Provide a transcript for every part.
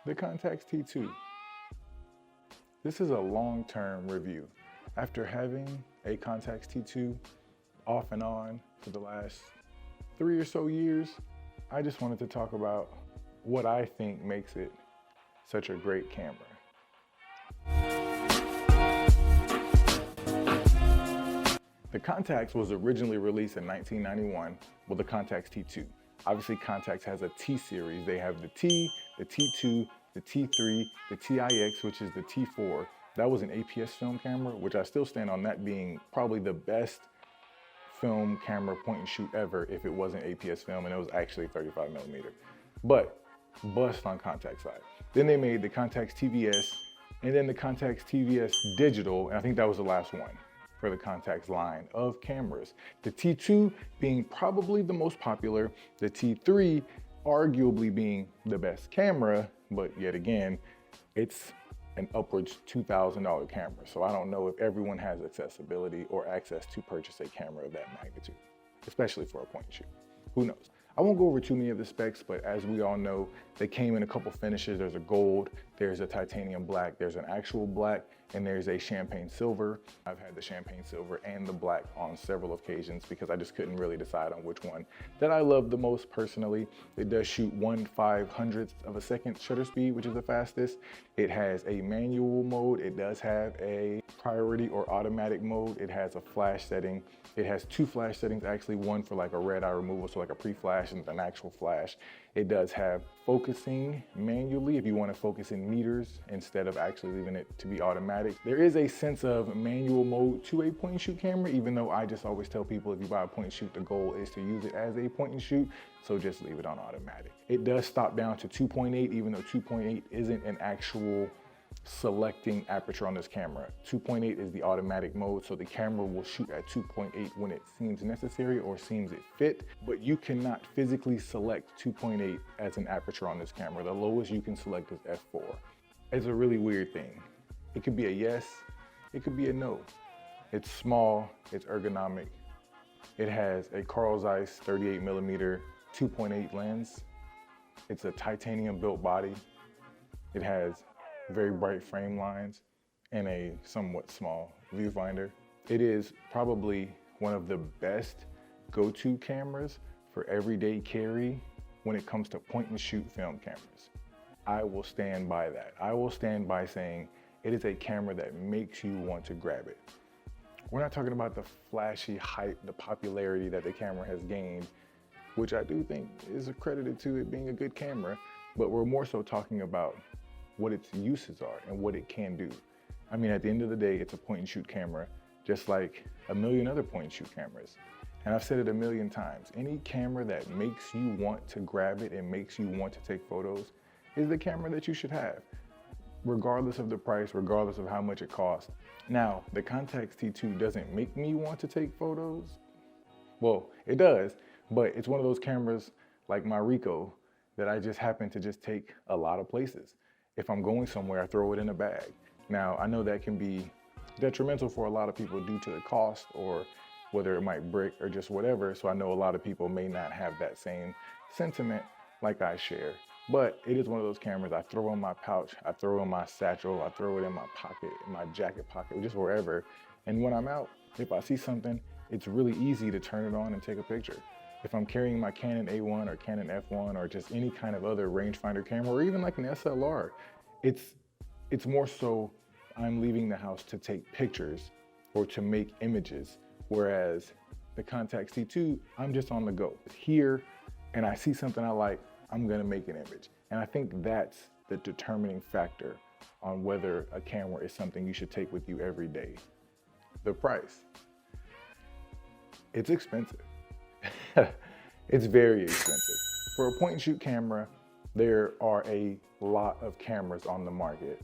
The Contax T2. This is a long-term review. After having a Contax T2 off and on for the last 3 or so years, I just wanted to talk about what I think makes it such a great camera. The Contax was originally released in 1991 with the Contax T2. Obviously, Contax has a T series. They have the T, the T2, the T3, the TIX, which is the T4. That was an APS film camera, which I still stand on that being probably the best film camera point and shoot ever if it wasn't APS film and it was actually 35 millimeter. But bust on Contax side. Then they made the Contax TVS and then the Contax TVS Digital, and I think that was the last one for the Contax line of cameras. The T2 being probably the most popular, the T3 arguably being the best camera, but yet again, it's an upwards $2,000 camera. So I don't know if everyone has accessibility or access to purchase a camera of that magnitude, especially for a point and shoot. Who knows? I won't go over too many of the specs, but as we all know, they came in a couple finishes. There's a gold, there's a titanium black, there's an actual black, and there's a champagne silver. I've had the champagne silver and the black on several occasions because I just couldn't really decide on which one that I love the most personally. It does shoot 1/500th of a second shutter speed, which is the fastest. It has a manual mode. It does have a priority or automatic mode. It has a flash setting. It has two flash settings, actually, one for like a red eye removal, so like a pre-flash and an actual flash. It does have focusing manually if you want to focus in meters instead of actually leaving it to be automatic. There is a sense of manual mode to a point and shoot camera, even though I just always tell people if you buy a point and shoot, the goal is to use it as a point and shoot, so just leave it on automatic. It does stop down to 2.8, even though 2.8 isn't an actual selecting aperture on this camera. 2.8 is the automatic mode, so the camera will shoot at 2.8 when it seems necessary or seems it fit, but you cannot physically select 2.8 as an aperture on this camera. The lowest you can select is f4. It's a really weird thing. It could be a yes, it could be a no. It's small, it's ergonomic. It has a Carl Zeiss 38mm 2.8 lens. It's a titanium built body. It has very bright frame lines and a somewhat small viewfinder. It is probably one of the best go-to cameras for everyday carry when it comes to point and shoot film cameras. I will stand by that. I will stand by saying it is a camera that makes you want to grab it. We're not talking about the flashy hype, the popularity that the camera has gained, which I do think is accredited to it being a good camera, but we're more so talking about what its uses are and what it can do. I mean, at the end of the day, it's a point and shoot camera, just like a million other point and shoot cameras. And I've said it a million times, any camera that makes you want to grab it and makes you want to take photos is the camera that you should have, regardless of the price, regardless of how much it costs. Now, the Contax T2 doesn't make me want to take photos. Well, it does, but it's one of those cameras like my Ricoh that I just happen to just take a lot of places. If I'm going somewhere, I throw it in a bag. Now, I know that can be detrimental for a lot of people due to the cost or whether it might break or just whatever. So I know a lot of people may not have that same sentiment like I share. But it is one of those cameras I throw in my pouch, I throw in my satchel, I throw it in my pocket, in my jacket pocket, just wherever. And when I'm out, if I see something, it's really easy to turn it on and take a picture. If I'm carrying my Canon A1 or Canon F1 or just any kind of other rangefinder camera or even like an SLR, it's more so I'm leaving the house to take pictures or to make images. Whereas the Contax T2, I'm just on the go. It's here and I see something I like, I'm gonna make an image. And I think that's the determining factor on whether a camera is something you should take with you every day. The price. It's expensive. It's very expensive. For a point and shoot camera, there are a lot of cameras on the market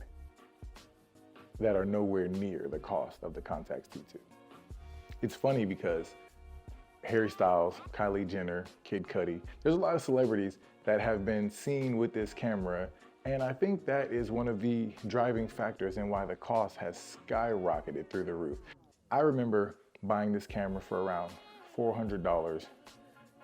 that are nowhere near the cost of the Contax T2. It's funny because Harry Styles, Kylie Jenner, Kid Cudi, there's a lot of celebrities that have been seen with this camera, and I think that is one of the driving factors in why the cost has skyrocketed through the roof. I remember buying this camera for around $400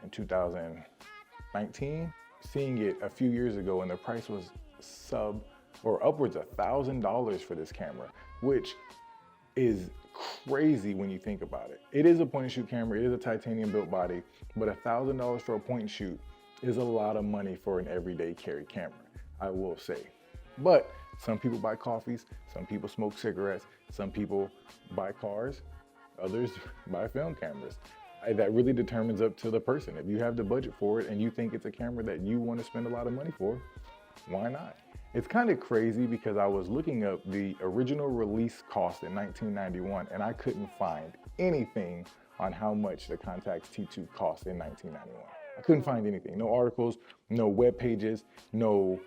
in 2019, seeing it a few years ago and the price was sub or upwards of $1,000 for this camera, which is crazy when you think about it. It is a point and shoot camera, it is a titanium built body, but $1,000 for a point and shoot is a lot of money for an everyday carry camera, I will say. But some people buy coffees, some people smoke cigarettes, some people buy cars, others buy film cameras. That really determines up to the person. If you have the budget for it and you think it's a camera that you want to spend a lot of money for, why not? It's kind of crazy because I was looking up the original release cost in 1991 and I couldn't find anything on how much the Contax T2 cost in 1991. I couldn't find anything. No articles, no web pages, no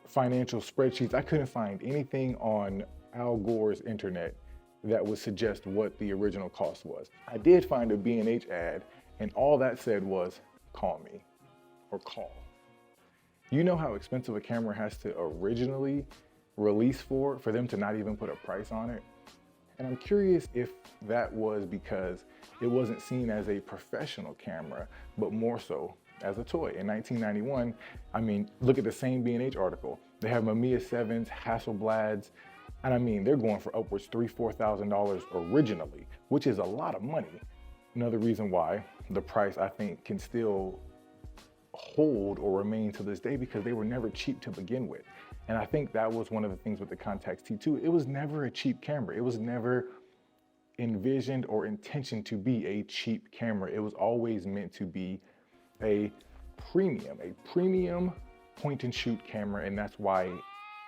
financial spreadsheets. I couldn't find anything on Al Gore's internet that would suggest what the original cost was. I did find a B&H ad and all that said was, call me or call. You know how expensive a camera has to originally release for them to not even put a price on it? And I'm curious if that was because it wasn't seen as a professional camera, but more so as a toy. In 1991, I mean, look at the same B&H article. They have Mamiya 7s, Hasselblads, and I mean, they're going for upwards $3,000–$4,000 originally, which is a lot of money. Another reason why the price, I think, can still hold or remain to this day because they were never cheap to begin with. And I think that was one of the things with the Contax T2. It was never a cheap camera. It was never envisioned or intentioned to be a cheap camera. It was always meant to be a premium point and shoot camera. And that's why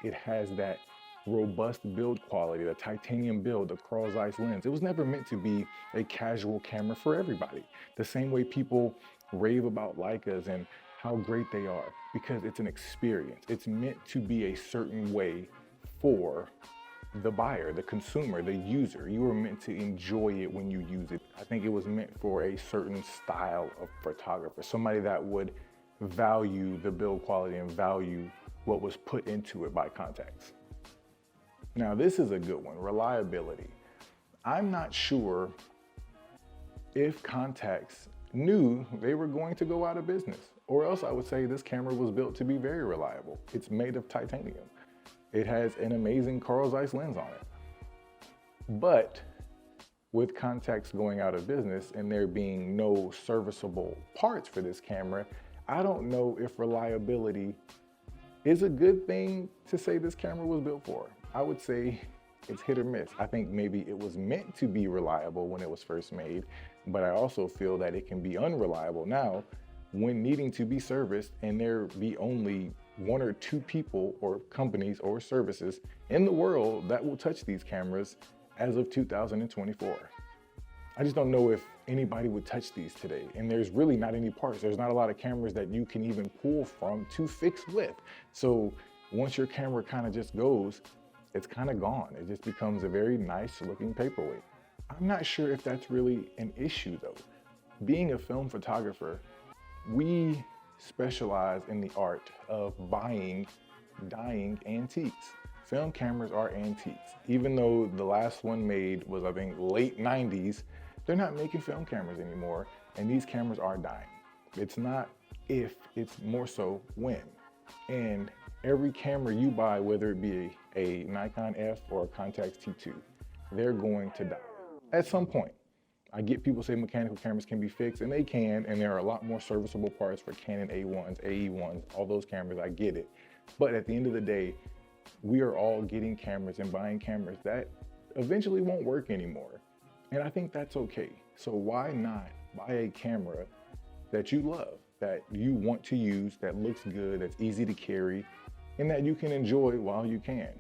it has that robust build quality, the titanium build, the Carl Zeiss lens. It was never meant to be a casual camera for everybody. The same way people rave about Leicas and how great they are, because it's an experience. It's meant to be a certain way for the buyer, the consumer, the user. You are meant to enjoy it when you use it. I think it was meant for a certain style of photographer, somebody that would value the build quality and value what was put into it by Contax. Now, this is a good one, reliability. I'm not sure if Contax knew they were going to go out of business, or else I would say this camera was built to be very reliable. It's made of titanium. It has an amazing Carl Zeiss lens on it. But with Contax going out of business and there being no serviceable parts for this camera, I don't know if reliability is a good thing to say this camera was built for. I would say it's hit or miss. I think maybe it was meant to be reliable when it was first made, but I also feel that it can be unreliable now when needing to be serviced and there be only one or two people or companies or services in the world that will touch these cameras as of 2024. I just don't know if anybody would touch these today. And there's really not any parts. There's not a lot of cameras that you can even pull from to fix with. So once your camera kind of just goes, it's kind of gone. It just becomes a very nice looking paperweight. I'm not sure if that's really an issue though. Being a film photographer, we specialize in the art of buying dying antiques. Film cameras are antiques. Even though the last one made was, I think, late 90s, they're not making film cameras anymore, and these cameras are dying. It's not if, it's more so when. And every camera you buy, whether it be a Nikon F or a Contax T2, they're going to die at some point. I get people say mechanical cameras can be fixed, and they can, and there are a lot more serviceable parts for Canon A1s, AE1s, all those cameras, I get it. But at the end of the day, we are all getting cameras and buying cameras that eventually won't work anymore. And I think that's okay. So why not buy a camera that you love, that you want to use, that looks good, that's easy to carry, and that you can enjoy while you can?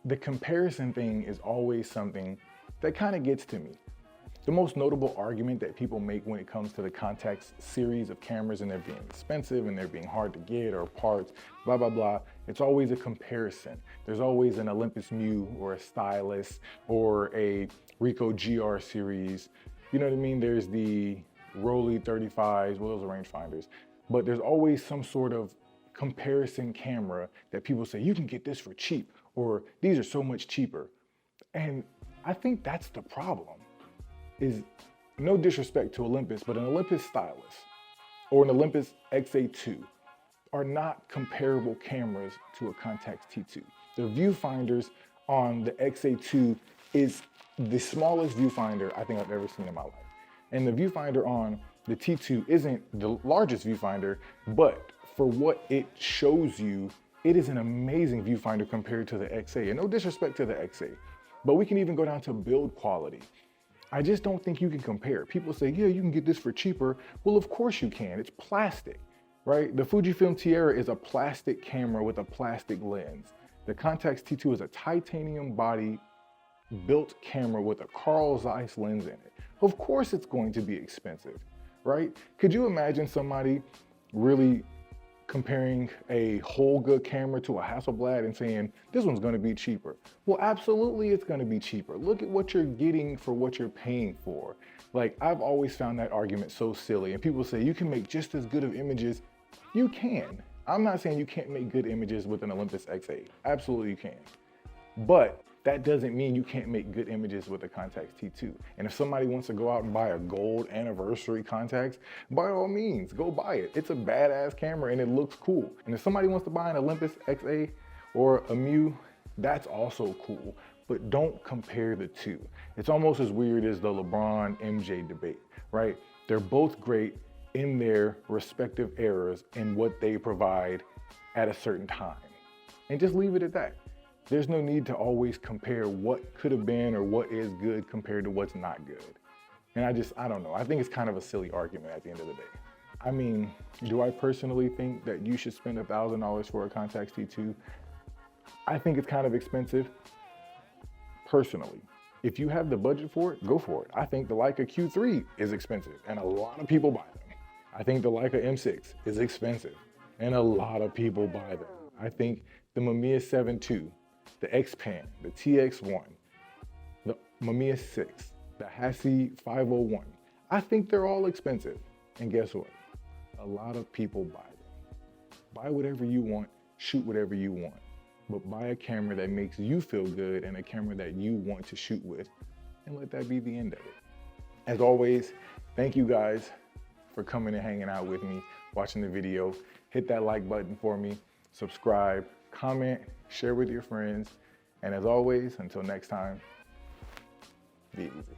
The comparison thing is always something that kind of gets to me. The most notable argument that people make when it comes to the Contax series of cameras and they're being expensive and they're being hard to get or parts, blah, blah, blah, it's always a comparison. There's always an Olympus Mu or a Stylus or a Ricoh GR series. You know what I mean? There's the Rollei 35s, well, those are rangefinders, but there's always some sort of comparison camera that people say, you can get this for cheap, or these are so much cheaper. And I think that's the problem. Is no disrespect to Olympus, but an Olympus Stylus or an Olympus XA2 are not comparable cameras to a Contax T2. The viewfinders on the XA2 is the smallest viewfinder I think I've ever seen in my life. And the viewfinder on the T2 isn't the largest viewfinder, but for what it shows you, it is an amazing viewfinder compared to the XA. And no disrespect to the XA, but we can even go down to build quality. I just don't think you can compare. People say, yeah, you can get this for cheaper. Well, of course you can. It's plastic, right? The Fujifilm Tierra is a plastic camera with a plastic lens. The Contax T2 is a titanium body built camera with a Carl Zeiss lens in it. Of course it's going to be expensive, right? Could you imagine somebody really comparing a Holga camera to a Hasselblad and saying, this one's gonna be cheaper? Well, absolutely it's gonna be cheaper. Look at what you're getting for what you're paying for. Like, I've always found that argument so silly. And people say, you can make just as good of images. You can. I'm not saying you can't make good images with an Olympus XA. Absolutely you can. But that doesn't mean you can't make good images with a Contax T2. And if somebody wants to go out and buy a gold anniversary Contax, by all means, go buy it. It's a badass camera and it looks cool. And if somebody wants to buy an Olympus XA or a Mu, that's also cool. But don't compare the two. It's almost as weird as the LeBron MJ debate, right? They're both great in their respective eras and what they provide at a certain time. And just leave it at that. There's no need to always compare what could have been or what is good compared to what's not good. And I don't know. I think it's kind of a silly argument at the end of the day. I mean, do I personally think that you should spend $1,000 for a Contax T2? I think it's kind of expensive, personally. If you have the budget for it, go for it. I think the Leica Q3 is expensive and a lot of people buy them. I think the Leica M6 is expensive and a lot of people buy them. I think the Mamiya 7 II, the X-Pan, the TX1, the Mamiya 6, the Hassi 501. I think they're all expensive. And guess what? A lot of people buy them. Buy whatever you want, shoot whatever you want, but buy a camera that makes you feel good and a camera that you want to shoot with, and let that be the end of it. As always, thank you guys for coming and hanging out with me, watching the video. Hit that like button for me, subscribe, comment, share with your friends, and as always, until next time, be easy.